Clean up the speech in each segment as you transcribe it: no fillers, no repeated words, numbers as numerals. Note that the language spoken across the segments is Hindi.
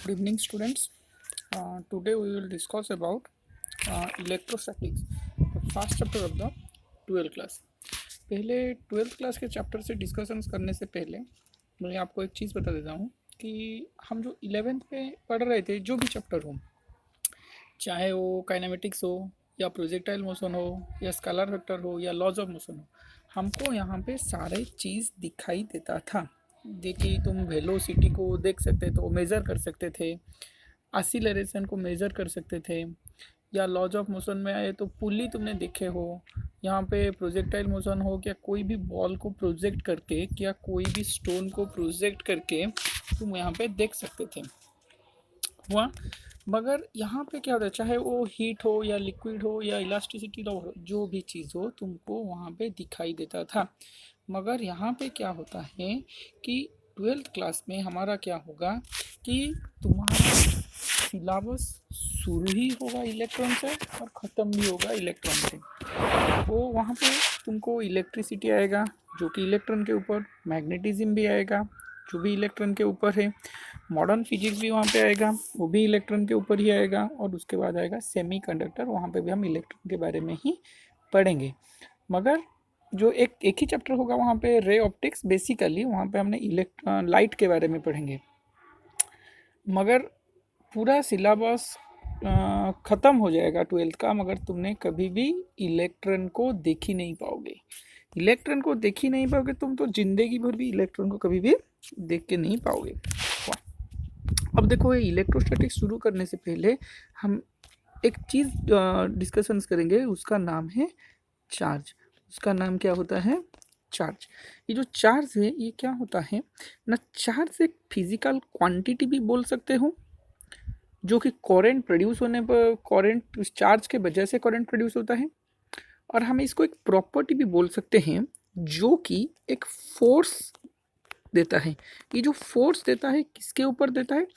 Good evening, students. Today we will discuss about electrostatics, the first chapter of the 12th class. पहले 12th क्लास के चैप्टर से डिस्कशंस करने से पहले मैं आपको एक चीज़ बता देता हूँ कि हम जो 11th में पढ़ रहे थे, जो भी चैप्टर हो, चाहे वो काइनेमेटिक्स हो या प्रोजेक्टाइल मोशन हो या स्केलर वेक्टर हो या लॉज ऑफ मोशन हो, हमको यहाँ पे सारे चीज़ दिखाई देता था। देखिए, तुम वेलोसिटी को देख सकते थे, मेज़र कर सकते थे, एक्सीलरेशन को मेज़र कर सकते थे, या लॉज ऑफ मोशन में आए तो पुली तुमने देखे हो। यहाँ पे प्रोजेक्टाइल मोशन हो, क्या कोई भी बॉल को प्रोजेक्ट करके, क्या कोई भी स्टोन को प्रोजेक्ट करके तुम यहाँ पे देख सकते थे। हुआ, मगर यहाँ पे क्या होता है, चाहे वो हीट हो या लिक्विड हो या इलास्टिसिटी हो, जो भी चीज़ हो तुमको वहाँ पे दिखाई देता था। मगर यहाँ पे क्या होता है कि 12th क्लास में हमारा क्या होगा कि तुम्हारा सिलेबस शुरू ही होगा इलेक्ट्रॉन से और ख़त्म भी होगा इलेक्ट्रॉन से। तो वहाँ पे तुमको इलेक्ट्रिसिटी आएगा जो कि इलेक्ट्रॉन के ऊपर, मैग्नेटिज्म भी आएगा जो भी इलेक्ट्रॉन के ऊपर है, मॉडर्न फिजिक्स भी वहाँ पे आएगा, वो भी इलेक्ट्रॉन के ऊपर ही आएगा, और उसके बाद आएगा सेमीकंडक्टर, वहाँ पे भी हम इलेक्ट्रॉन के बारे में ही पढ़ेंगे। मगर जो एक ही चैप्टर होगा वहाँ पे रे ऑप्टिक्स, बेसिकली वहाँ पे हमने लाइट के बारे में पढ़ेंगे। मगर पूरा सिलेबस ख़त्म हो जाएगा 12th का, मगर तुमने कभी भी इलेक्ट्रॉन को देख ही नहीं पाओगे। इलेक्ट्रॉन को देख ही नहीं पाओगे तुम, तो जिंदगी भर भी इलेक्ट्रॉन को कभी भी देख के नहीं पाओगे। अब देखो, ये इलेक्ट्रोस्टैटिक्स शुरू करने से पहले हम एक चीज़ डिस्कशंस करेंगे, उसका नाम है चार्ज। उसका नाम क्या होता है? चार्ज। ये जो चार्ज है ये क्या होता है ना, चार्ज एक फिजिकल क्वांटिटी भी बोल सकते हो, जो कि करंट प्रोड्यूस होने पर, करंट चार्ज के वजह से करंट प्रोड्यूस होता है। और हम इसको एक प्रॉपर्टी भी बोल सकते हैं जो कि एक फोर्स देता है। ये जो फोर्स देता है किसके ऊपर देता है?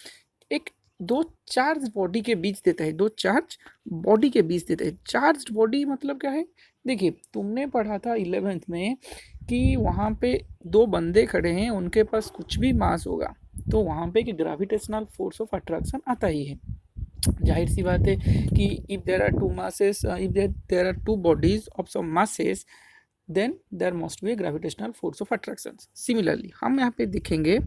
एक दो चार्ज बॉडी के बीच देता है, दो चार्ज बॉडी के बीच देता है। चार्ज बॉडी मतलब क्या है? देखिए, तुमने पढ़ा था 11th में कि वहाँ पे दो बंदे खड़े हैं, उनके पास कुछ भी मास होगा तो वहाँ पे कि ग्रेविटेशनल फोर्स ऑफ अट्रैक्शन आता ही है। जाहिर सी बात है कि if there are two masses, if there are two bodies of some masses, then there must be a gravitational force of attraction. Similarly हम यहाँ पे दिखेंगे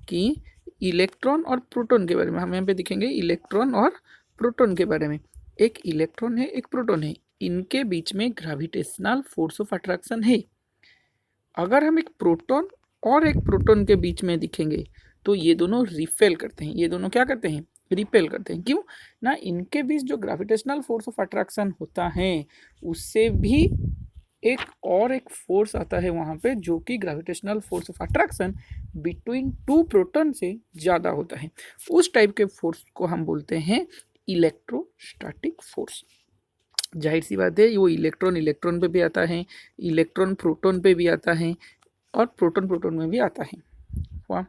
कि इलेक्ट्रॉन और प्रोटॉन के बारे में, हम यहाँ पे दिखेंगे इलेक्ट्रॉन और प्रोटॉन के बारे में। एक इलेक्ट्रॉन है, एक प्रोटॉन है, इनके बीच में ग्रेविटेशनल फोर्स ऑफ अट्रैक्शन है। अगर हम एक प्रोटॉन और एक प्रोटॉन के बीच में दिखेंगे तो ये दोनों रिपेल करते हैं। ये दोनों क्या करते हैं? रिपेल करते हैं। क्यों ना? इनके बीच जो ग्रेविटेशनल फोर्स ऑफ अट्रैक्शन होता है उससे भी एक फोर्स आता है वहाँ पे, जो कि gravitational force of attraction between two proton से ज़्यादा होता है। उस टाइप के फोर्स को हम बोलते हैं इलेक्ट्रोस्टैटिक फोर्स। जाहिर सी बात है, वो इलेक्ट्रॉन इलेक्ट्रॉन पे भी आता है, इलेक्ट्रॉन प्रोटॉन पे भी आता है, और प्रोटॉन प्रोटॉन में भी आता है। वाह।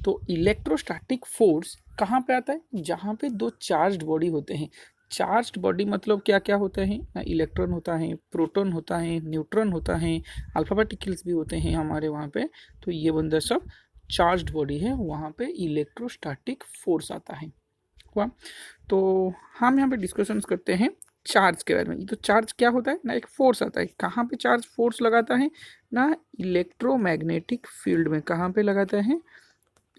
तो इलेक्ट्रोस्टैटिक फोर्स कहाँ पे आता है? जहाँ पे दो चार्ज्ड बॉडी होते हैं। चार्ज्ड बॉडी मतलब क्या क्या होते हैं ना? इलेक्ट्रॉन होता है, प्रोटॉन होता है, न्यूट्रॉन होता है, अल्फा पार्टिकल्स भी होते हैं हमारे वहाँ पे। तो ये बंदा सब चार्ज्ड बॉडी है, वहाँ पे इलेक्ट्रोस्टैटिक फोर्स आता है। हुआ। तो हम यहाँ पे डिस्कशंस करते हैं चार्ज के बारे में। तो चार्ज क्या होता है ना? एक फोर्स आता है। कहाँ पे चार्ज फोर्स लगाता है ना? इलेक्ट्रोमैग्नेटिक फील्ड में। कहाँ पे लगाता है?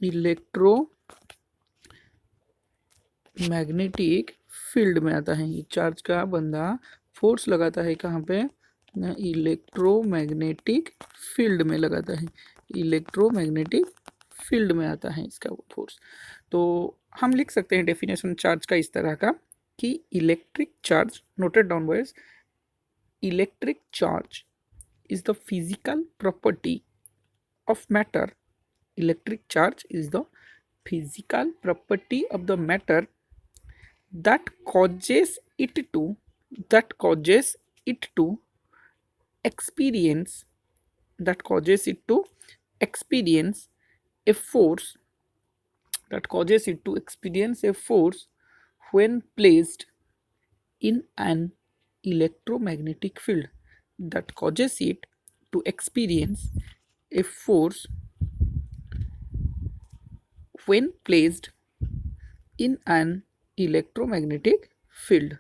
इलेक्ट्रोमैग्नेटिक फील्ड में आता है। ये चार्ज का बंदा फोर्स लगाता है कहाँ पे ना? इलेक्ट्रोमैग्नेटिक फील्ड में लगाता है। इलेक्ट्रोमैग्नेटिक फील्ड में आता है इसका वो फोर्स। तो हम लिख सकते हैं डेफिनेशन चार्ज का इस तरह का कि electric charge, noted down boys, electric charge is the physical property of matter. Electric charge is the physical property of the matter that causes it to experience a force when placed in an electromagnetic field, that causes it to experience a force when placed in an electromagnetic field.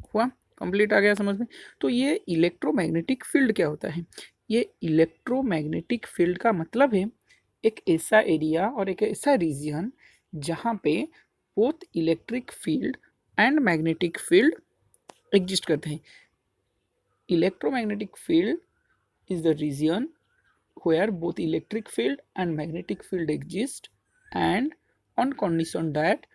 हुआ, कंप्लीट आ गया समझ में। तो ये इलेक्ट्रोमैग्नेटिक फील्ड क्या होता है? ये इलेक्ट्रोमैग्नेटिक फील्ड का मतलब है एक ऐसा एरिया और एक ऐसा रीजन जहाँ पे both electric field and magnetic field exist करते हैं। Electromagnetic field is the region where both electric field and magnetic field exist and on condition that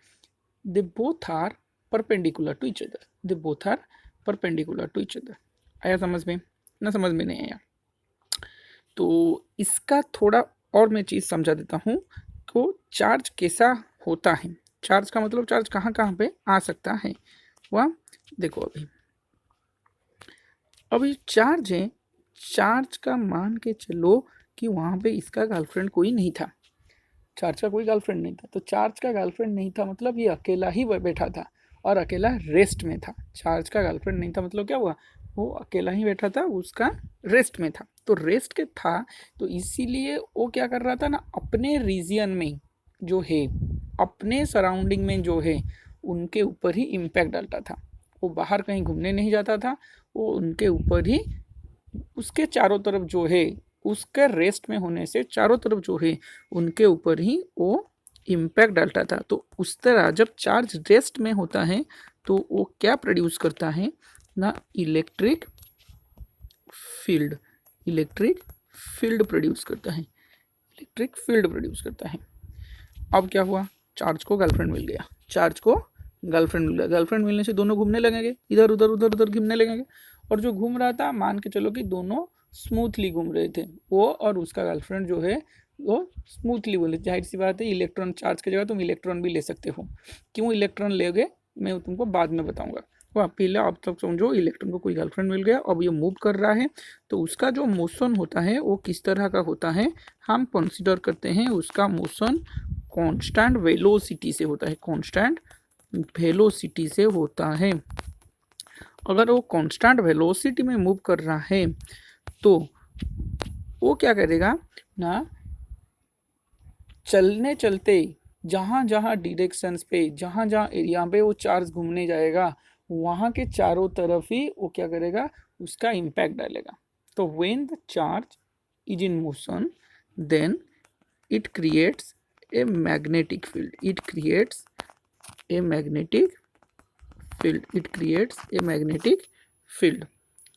they both are perpendicular to each other. They both are perpendicular to each other. आया समझ में ना? समझ में नहीं आया तो इसका थोड़ा और मैं चीज़ समझा देता हूँ को चार्ज कैसा होता है। चार्ज का मतलब चार्ज कहाँ कहाँ पे आ सकता है। वह देखो अभी चार्ज है, चार्ज का मान के चलो कि वहाँ पे इसका गर्लफ्रेंड कोई नहीं था। चार्ज का कोई गर्लफ्रेंड नहीं था, तो चार्ज का गर्लफ्रेंड नहीं था मतलब ये अकेला ही बैठा था और अकेला रेस्ट में था। चार्ज का गर्लफ्रेंड नहीं था मतलब क्या हुआ? वो अकेला ही बैठा था, उसका रेस्ट में था। तो रेस्ट के था तो इसीलिए वो क्या कर रहा था ना, अपने रीजियन में जो है, अपने सराउंडिंग में जो है उनके ऊपर ही इम्पैक्ट डालता था। वो बाहर कहीं घूमने नहीं जाता था, वो उनके ऊपर ही, उसके चारों तरफ जो है, उसके रेस्ट में होने से चारों तरफ जो है उनके ऊपर ही वो इम्पैक्ट डालता था। तो उस तरह जब चार्ज रेस्ट में होता है तो वो क्या प्रोड्यूस करता है ना, electric field. Electric field produce करता है, इलेक्ट्रिक फील्ड प्रोड्यूस करता है। अब क्या हुआ? चार्ज को गर्लफ्रेंड मिल गया, चार्ज को गर्लफ्रेंड मिल गया। गर्लफ्रेंड मिलने से दोनों घूमने लगेंगे, इधर उधर उधर उधर घूमने लगेंगे। और जो घूम रहा था, मान के चलो कि दोनों स्मूथली घूम रहे थे, वो और उसका गर्लफ्रेंड जो है वो स्मूथली बोले। जाहिर सी बात है, इलेक्ट्रॉन चार्ज की जगह तुम इलेक्ट्रॉन भी ले सकते हो। क्यों इलेक्ट्रॉन लोगे मैं तुमको बाद में बताऊंगा। वह पहले अब तक समझो, इलेक्ट्रॉन को कोई गर्लफ्रेंड मिल गया, अब ये मूव कर रहा है तो उसका जो मोशन होता है वो किस तरह का होता है, हम कंसिडर करते हैं उसका मोशन कांस्टेंट वेलोसिटी से होता है। कांस्टेंट वेलोसिटी से होता है। अगर वो कांस्टेंट वेलोसिटी में मूव कर रहा है तो वो क्या करेगा ना, चलने चलते जहाँ जहाँ डिरेक्शंस पे, जहाँ जहाँ एरिया पे वो चार्ज घूमने जाएगा वहाँ के चारों तरफ ही वो क्या करेगा, उसका इम्पैक्ट डालेगा। तो when the charge is in motion then it creates a magnetic field. It creates a magnetic field. It creates a magnetic field.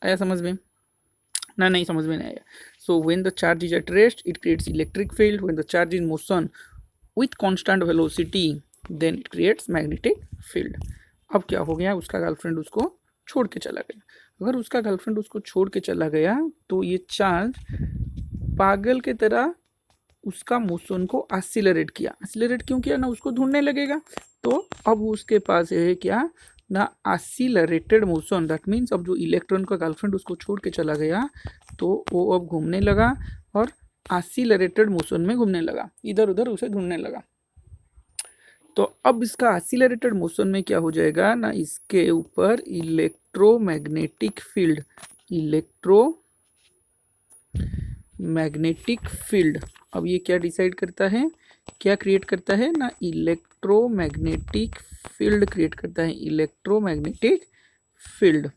आया समझ में ना? नहीं समझ में नहीं आया। So when the charge is at rest it creates electric field. When the charge is motion with constant velocity then it creates magnetic field. अब क्या हो गया, उसका गर्लफ्रेंड उसको छोड़ के चला गया। अगर उसका गर्लफ्रेंड उसको छोड़ के चला गया तो ये चार्ज पागल के तरह उसका मोशन को एक्सीलरेट किया। एक्सीलरेट क्यों किया ना, उसको ढूंढने लगेगा। तो अब उसके पास है क्या ना, एक्सीलरेटेड मोशन। दैट मीन्स अब जो इलेक्ट्रॉन का गर्लफ्रेंड उसको छोड़ के चला गया तो वो अब घूमने लगा और एक्सीलरेटेड मोशन में घूमने लगा, इधर उधर उसे ढूंढने लगा। तो अब इसका एक्सीलरेटेड मोशन में क्या हो जाएगा ना, इसके ऊपर इलेक्ट्रोमैग्नेटिक फील्ड, इलेक्ट्रोमैग्नेटिक फील्ड। अब ये क्या डिसाइड करता है, क्या क्रिएट करता है ना, इलेक्ट्रोमैग्नेटिक फील्ड क्रिएट करता है। इलेक्ट्रोमैग्नेटिक फील्ड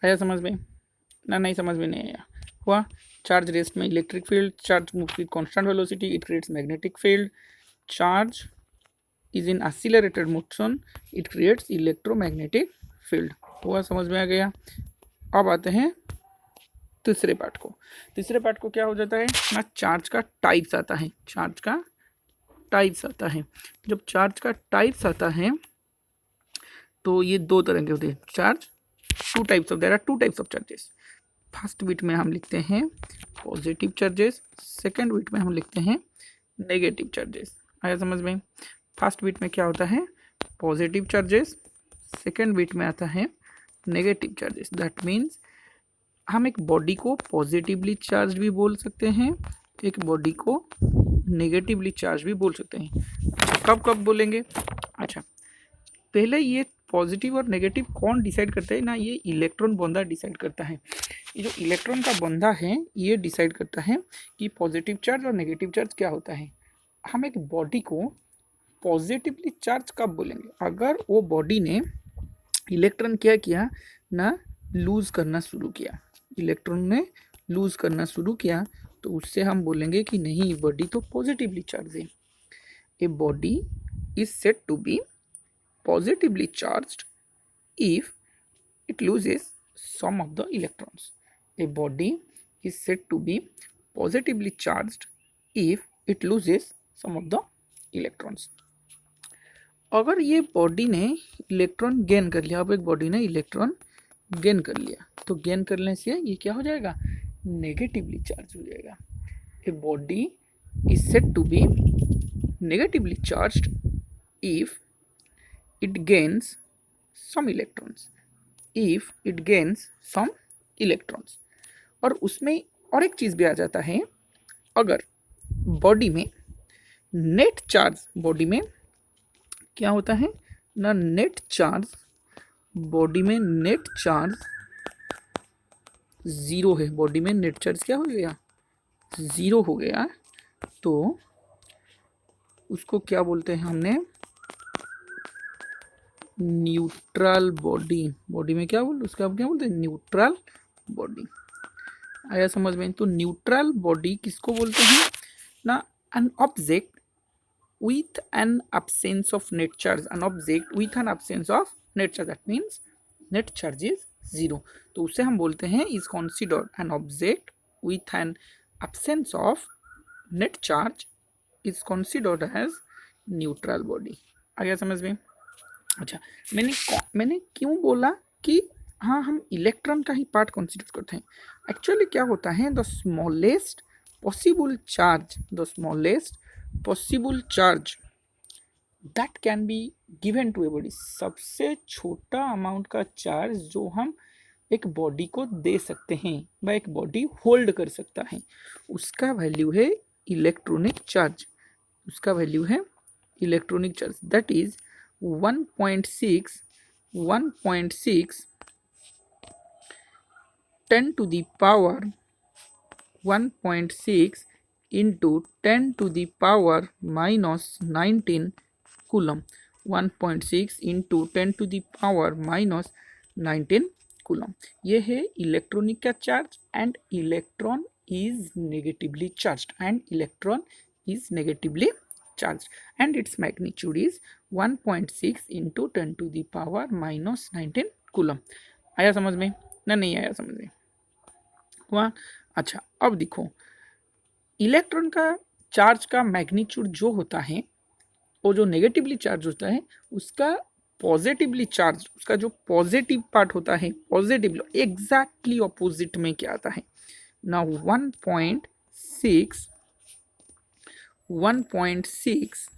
आया समझ में ना? नहीं समझ में नहीं आया। हुआ, चार्ज रेस्ट में electric field, charge moves with constant velocity, it creates magnetic field. Charge is in accelerated motion, it creates electromagnetic field. हुआ, समझ में आ गया। अब आते हैं तीसरे पार्ट को। तीसरे पार्ट को क्या हो जाता है ना, चार्ज का टाइप्स आता है। चार्ज का टाइप्स आता है। जब चार्ज का टाइप्स आता है तो ये दो तरह के होते हैं charge. There are two types of charges. First bit में हम लिखते हैं पॉजिटिव चार्जेस, सेकंड बिट में हम लिखते हैं नेगेटिव चार्जेस। आया समझ में? फर्स्ट बिट में क्या होता है, पॉजिटिव चार्जेस, सेकंड बिट में आता है नेगेटिव चार्जेस। दैट मीन्स हम एक बॉडी को पॉजिटिवली चार्ज भी बोल सकते हैं, एक बॉडी को नेगेटिवली चार्ज भी बोल सकते हैं। कब कब बोलेंगे? अच्छा, पहले ये पॉजिटिव और नेगेटिव कौन डिसाइड करता है ना, ये इलेक्ट्रॉन बंधा डिसाइड करता है। ये जो इलेक्ट्रॉन का बंधा है ये डिसाइड करता है कि पॉजिटिव चार्ज और नेगेटिव चार्ज क्या होता है। हम एक बॉडी को पॉजिटिवली चार्ज कब बोलेंगे? अगर वो बॉडी ने इलेक्ट्रॉन क्या किया ना, लूज करना शुरू किया, इलेक्ट्रॉन ने लूज करना शुरू किया, तो उससे हम बोलेंगे कि नहीं, बॉडी तो पॉजिटिवली चार्ज है। A body is said to be positively charged if it loses some of the electrons. A body is said to be positively charged if it loses some of the electrons. अगर ये बॉडी ने इलेक्ट्रॉन गेन कर लिया, अब एक बॉडी ने इलेक्ट्रॉन गेन कर लिया, तो गेन करने से ये क्या हो जाएगा? नेगेटिवली चार्ज हो जाएगा। A body is said to be negatively charged if it gains some electrons, if it gains some electrons। और उसमें और एक चीज भी आ जाता है, अगर बॉडी में नेट चार्ज, बॉडी में क्या होता है ना, नेट चार्ज, बॉडी में नेट चार्ज जीरो है, बॉडी में नेट चार्ज क्या हो गया? जीरो हो गया, तो उसको क्या बोलते हैं हमने? Neutral body. बॉडी में क्या बोलते, उसका क्या बोलते हैं? Neutral body. आया समझ में? तो न्यूट्रल बॉडी किसको बोलते हैं ना? An object with an absence of net charge, an object with an absence of net charge, that means net charge is zero, तो उसे हम बोलते हैं is considered an object with an absence of net charge is considered as neutral body. आ गया समझ में? अच्छा, मैंने क्यों बोला कि हाँ हम इलेक्ट्रॉन का ही पार्ट कंसीडर करते हैं? एक्चुअली क्या होता है, the smallest possible charge that can be given to a body, सबसे छोटा अमाउंट का चार्ज जो हम एक बॉडी को दे सकते हैं व एक बॉडी होल्ड कर सकता है, उसका वैल्यू है इलेक्ट्रॉनिक चार्ज। उसका वैल्यू है electronic charge, that is 1.6 10 to the power 1.6 into 10 to the power minus 19 coulomb, 1.6 into 10 to the power minus 19 coulomb। ये है इलेक्ट्रॉनिक का charge, and electron is negatively charged and its magnitude is 1.6 into 10 to the power minus 19 coulomb. आया समझ में ना? नहीं आया समझ में? हुआ? अच्छा, अब देखो, इलेक्ट्रॉन का चार्ज का मैग्नीट्यूड जो होता है, वो जो नेगेटिवली चार्ज होता है, उसका पॉजिटिवली चार्ज, उसका जो पॉजिटिव पार्ट होता है, पॉजिटिव एग्जैक्टली ऑपोजिट में क्या आता है ना, 1.6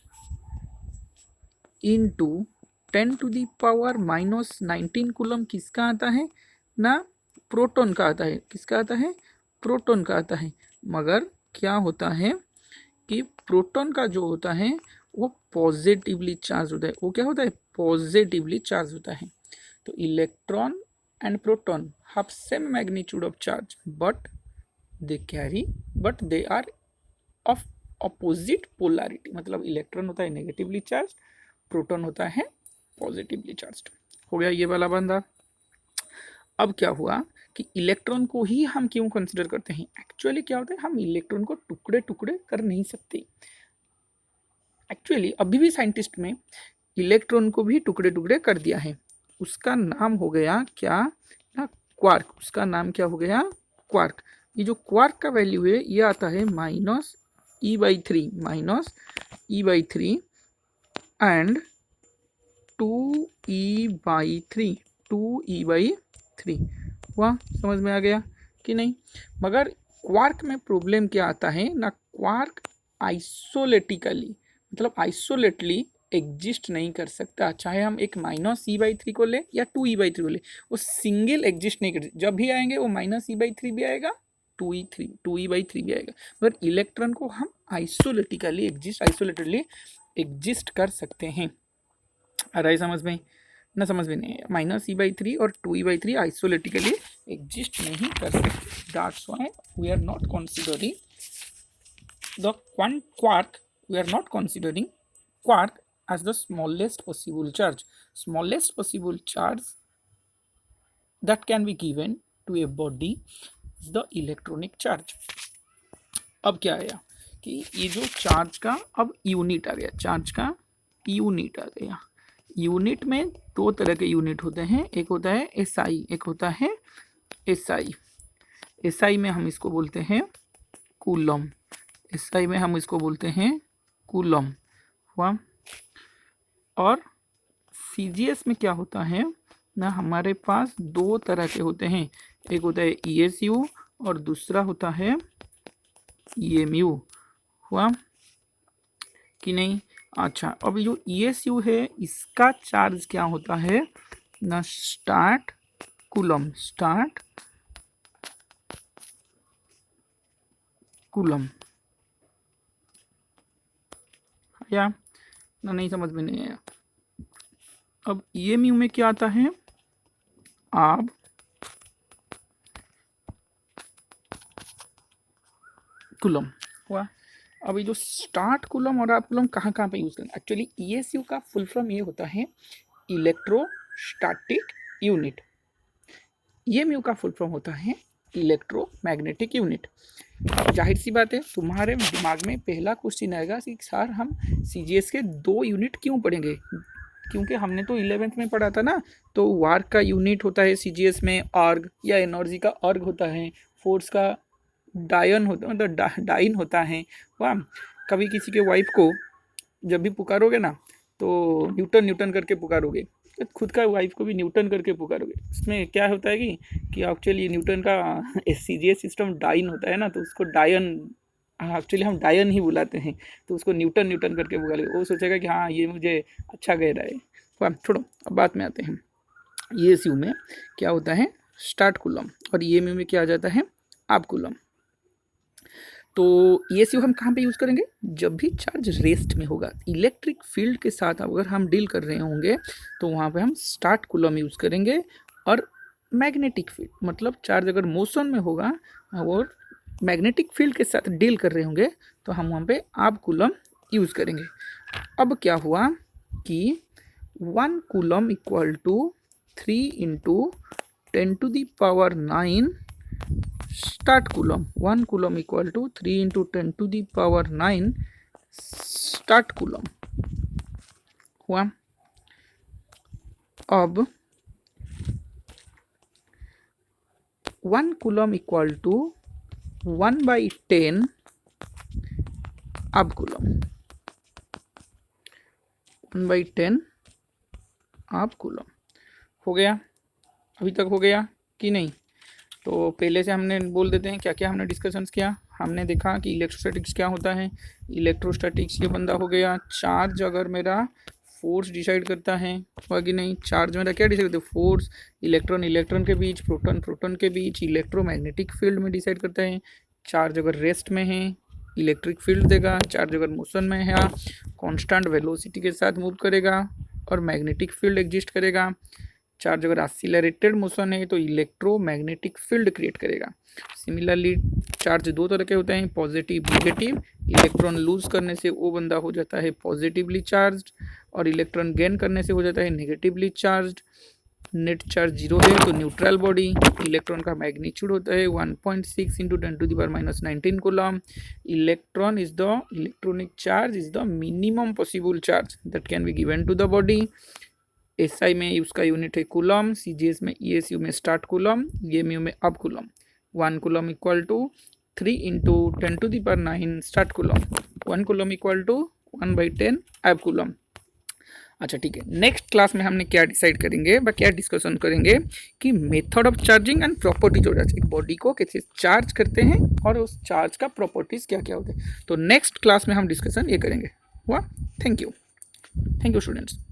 into 10 to the power minus 19 coulomb किसका आता है ना? प्रोटॉन का आता है। किसका आता है? प्रोटॉन का आता है। मगर क्या होता है कि प्रोटॉन का जो होता है वो पॉजिटिवली चार्ज होता है। वो क्या होता है? पॉजिटिवली चार्ज होता है। तो electron and proton have same magnitude of charge but they are of opposite polarity. मतलब इलेक्ट्रॉन होता है नेगेटिवली चार्ज, प्रोटॉन होता है पॉजिटिवली चार्ज्ड। हो गया ये वाला बंदा। अब क्या हुआ कि इलेक्ट्रॉन को ही हम क्यों कंसिडर करते हैं? एक्चुअली क्या होता है, हम इलेक्ट्रॉन को टुकड़े टुकड़े कर नहीं सकते। एक्चुअली अभी भी साइंटिस्ट में इलेक्ट्रॉन को भी टुकड़े टुकड़े कर दिया है। उसका नाम हो गया क्या ना? क्वार्क। उसका नाम क्या हो गया? क्वार्क। ये जो क्वार्क का वैल्यू है ये आता है -e/3 एंड 2e/3 हुआ। समझ में आ गया कि नहीं? मगर क्वार्क में प्रॉब्लम क्या आता है ना, क्वार्क आइसोलेटिकली मतलब आइसोलेटली एग्जिस्ट नहीं कर सकता। चाहे हम एक -e/3 को ले या 2e/3 को ले, वो सिंगल एग्जिस्ट नहीं कर। जब भी आएंगे वो -e/3 भी आएगा, 2e/3 भी आएगा। मगर इलेक्ट्रॉन को हम आइसोलेटली एग्जिस्ट कर सकते हैं। आ रहा है समझ में? ना समझ में नहीं? -e/3 और 2e/3 आइसोलेटिकली एग्जिस्ट नहीं कर सकते। That's why we are not considering the quark we are not considering quark as the smallest possible charge. Smallest possible charge that can be given to a body is the electronic charge. अब क्या आया कि ये जो चार्ज का अब यूनिट आ गया, चार्ज का यूनिट आ गया। यूनिट में दो तरह के यूनिट होते हैं, एक होता है एसआई, एक होता है एसआई। एसआई में हम इसको बोलते हैं कूलम, एसआई में हम इसको बोलते हैं कूलम हुआ। और सीजीएस में क्या होता है ना, हमारे पास दो तरह के होते हैं, एक होता है ईएसयू और दूसरा होता है ईएमयू हुआ कि नहीं। अच्छा, अब जो ईएसयू है इसका चार्ज क्या होता है ना, स्टार्ट कूलम, स्टार्ट कूलम या ना, नहीं समझ में नहीं आया। अब ईएमयू में क्या आता है, अब कूलम हुआ। अभी जो स्टार्ट कूलम और आप कूलम कहाँ कहाँ पे यूज़ करेंगे, एक्चुअली ईएसयू का फुल फॉर्म ये होता है इलेक्ट्रोस्टैटिक यूनिट, ईएमयू का फुल फॉर्म होता है इलेक्ट्रोमैग्नेटिक यूनिट। जाहिर सी बात है तुम्हारे दिमाग में पहला क्वेश्चन आएगा कि सर हम सीजीएस के दो यूनिट क्यों पढ़ेंगे, क्योंकि हमने तो 11th में पढ़ा था ना, तो वार्क का यूनिट होता है सीजीएस में आर्ग, या एनर्जी का अर्ग होता है, फोर्स का डायन होता, मतलब डाइन होता है। वाह, कभी किसी के वाइफ को जब भी पुकारोगे ना तो न्यूटन न्यूटन करके पुकारोगे, खुद का वाइफ को भी न्यूटन करके पुकारोगे। इसमें क्या होता है कि एक्चुअली न्यूटन का सीजीएस सिस्टम डाइन होता है ना, तो उसको डायन, एक्चुअली हम डायन ही बुलाते हैं, तो उसको न्यूटन न्यूटन करके पुकारोगे, वो सोचेगा कि हाँ ये मुझे अच्छा कह रहा है। वाह, छोड़ो, अब बात में आते हैं। ईएसयू में क्या होता है स्टार्ट कूलम और ईएमयू में क्या आ जाता है आप कूलम। तो ईएसयू हम कहाँ पे यूज़ करेंगे, जब भी चार्ज रेस्ट में होगा, इलेक्ट्रिक फील्ड के साथ अगर हम डील कर रहे होंगे तो वहाँ पे हम स्टार्ट कूलम यूज़ करेंगे। और मैग्नेटिक फील्ड मतलब चार्ज अगर मोशन में होगा और मैग्नेटिक फील्ड के साथ डील कर रहे होंगे तो हम वहाँ पे आप कूलम यूज़ करेंगे। अब क्या हुआ कि 1 coulomb equal to 3 into 10⁹ stat coulomb, 1 coulomb equal to 3 into 10⁹ stat coulomb हुआ। अब 1 coulomb equal to 1/10 ab coulomb, 1/10 आप कूलम हो गया। अभी तक हो गया कि नहीं, तो पहले से हमने बोल देते हैं क्या क्या हमने डिस्कशंस किया। हमने देखा कि इलेक्ट्रोस्टैटिक्स क्या होता है, इलेक्ट्रोस्टैटिक्स ये बंदा हो गया, चार्ज अगर मेरा फोर्स डिसाइड करता है कि नहीं, चार्ज मेरा क्या डिसाइड करता है, फोर्स इलेक्ट्रॉन इलेक्ट्रॉन के बीच, प्रोटॉन प्रोटॉन के बीच, इलेक्ट्रोमैग्नेटिक फील्ड में डिसाइड करता है। चार्ज अगर रेस्ट में है इलेक्ट्रिक फील्ड देगा, चार्ज अगर मोशन में है कांस्टेंट वेलोसिटी के साथ मूव करेगा और मैग्नेटिक फील्ड एग्जिस्ट करेगा। चार्ज अगर एक्सीलरेटेड मोशन है तो इलेक्ट्रोमैग्नेटिक फील्ड क्रिएट करेगा। सिमिलरली चार्ज दो तरह के होते हैं, पॉजिटिव नेगेटिव। इलेक्ट्रॉन लूज करने से वो बंदा हो जाता है पॉजिटिवली चार्ज्ड और इलेक्ट्रॉन गेन करने से हो जाता है नेगेटिवली चार्ज्ड। नेट चार्ज 0 है तो न्यूट्रल बॉडी। इलेक्ट्रॉन का मैग्नीट्यूड होता है 1.6 into 10⁻⁻19 coulomb. Electron is the electronic charge is the minimum possible charge that can be given to the body. SI में उसका यूनिट है कूलम, सीजीएस में ईएसयू में स्टार्ट कूलम, ईएमयू में ab coulomb. 1 coulomb equal to 3 into 10⁹ stat coulomb, 1 coulomb equal to 1/10 ab coulomb. अच्छा ठीक है, नेक्स्ट क्लास में हमने क्या डिसाइड करेंगे व क्या डिस्कशन करेंगे कि method of charging and properties of एक बॉडी को कैसे चार्ज करते हैं और उस चार्ज का प्रॉपर्टीज क्या क्या होते हैं। तो नेक्स्ट क्लास में हम डिस्कशन ये करेंगे हुआ। Thank you students.